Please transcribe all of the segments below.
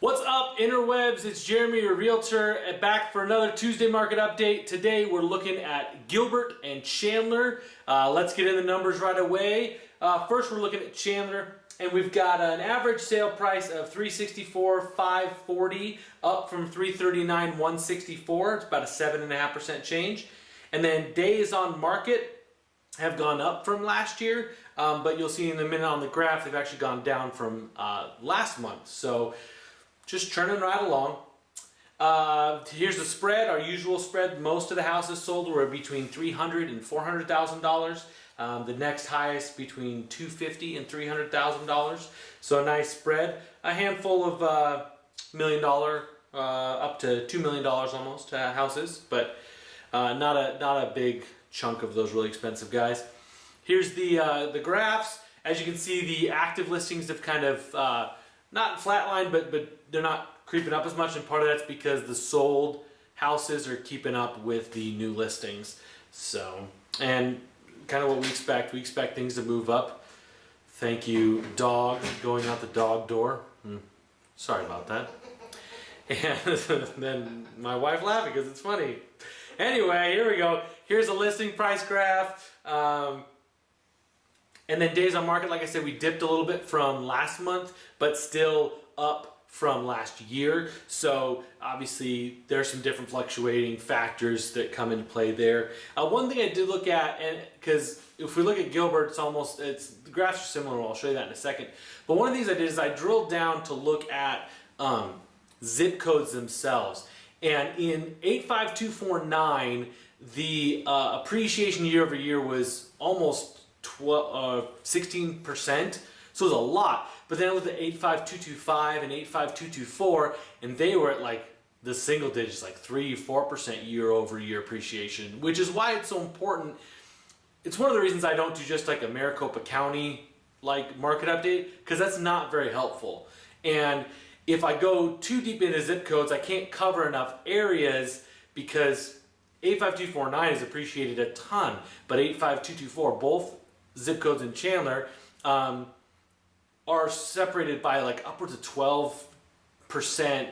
What's up, interwebs? It's Jeremy, your realtor, back for another Tuesday market update. Today we're looking at Gilbert and Chandler. Let's get in the numbers right away. First we're looking at Chandler, and we've got an average sale price of $364,540, up from $339,164. It's about a 7.5% change. And then days on market have gone up from last year, but you'll see in a minute on the graph they've actually gone down from last month. So just churning right along. Here's the spread, our usual spread. Most of the houses sold were between $300,000 and $400,000. The next highest between $250,000 and $300,000. So a nice spread. A handful of $1 million up to $2 million almost houses, but not a big chunk of those really expensive guys. Here's the graphs. As you can see, the active listings have kind of not flatlined, but they're not creeping up as much, and part of that's because the sold houses are keeping up with the new listings. So, and kind of what we expect things to move up. Thank you, dog, going out the dog door. Sorry about that. And then my wife laughing because it's funny. Anyway, here we go. Here's a listing price graph. And then days on market, like I said, we dipped a little bit from last month, but still up from last year. So obviously there's some different fluctuating factors that come into play there. One thing I did look at, and because if we look at Gilbert, the graphs are similar. I'll show you that in a second. But one of the things I did is I drilled down to look at zip codes themselves. And in 85249, the appreciation year over year was almost 16%, so it was a lot. But then I looked at 85225 and 85224, and they were at like the single digits, like 3-4% year over year appreciation, which is why it's so important. It's one of the reasons I don't do just like a Maricopa County like market update, because that's not very helpful. And if I go too deep into zip codes, I can't cover enough areas, because 85249 has appreciated a ton, but 85224, both zip codes in Chandler, are separated by like upwards of 12%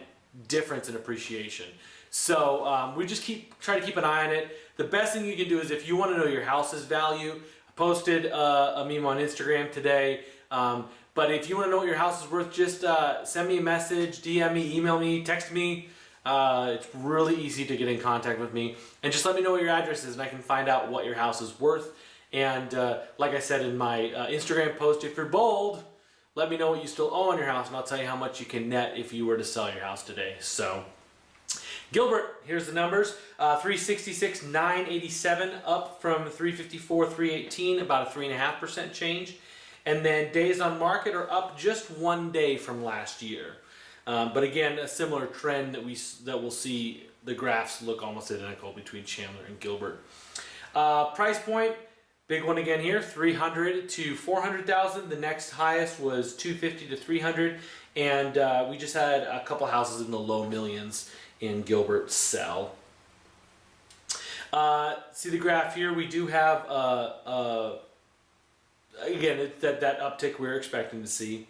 difference in appreciation. So we just try to keep an eye on it. The best thing you can do is, if you want to know your house's value, I posted a meme on Instagram today. But if you want to know what your house is worth, just send me a message, DM me, email me, text me. It's really easy to get in contact with me, and just let me know what your address is, and I can find out what your house is worth. And like I said in my Instagram post, if you're bold, let me know what you still owe on your house, and I'll tell you how much you can net if you were to sell your house today. So Gilbert, here's the numbers. 366,987, up from 354,318, about a 3.5% change. And then days on market are up just one day from last year. But again, a similar trend that we'll see. The graphs look almost identical between Chandler and Gilbert. Price point, big one again here, 300 to 400,000. The next highest was 250 to 300, and we just had a couple houses in the low millions in Gilbert sell. See the graph here. We do have again, it's that uptick we're expecting to see.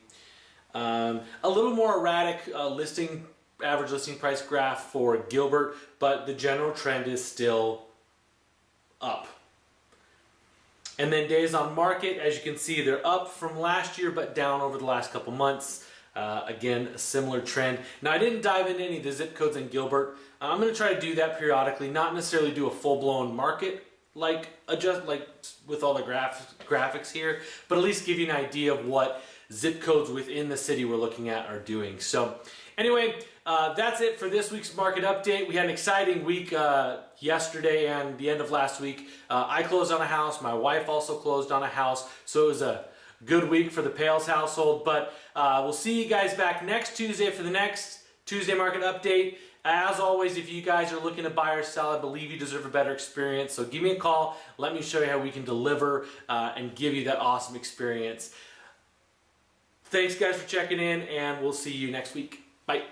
A little more erratic average listing price graph for Gilbert, but the general trend is still up. And then days on market, as you can see, they're up from last year, but down over the last couple months. Again, a similar trend. Now, I didn't dive into any of the zip codes in Gilbert. I'm going to try to do that periodically, not necessarily do a full-blown market adjust with all the graphics here, but at least give you an idea of what zip codes within the city we're looking at are doing. So anyway, that's it for this week's market update. We had an exciting week yesterday and the end of last week. I closed on a house. My wife also closed on a house. So it was a good week for the Pales household. But we'll see you guys back next Tuesday for the next Tuesday market update. As always, if you guys are looking to buy or sell, I believe you deserve a better experience. So give me a call. Let me show you how we can deliver and give you that awesome experience. Thanks guys for checking in, and we'll see you next week. Bye.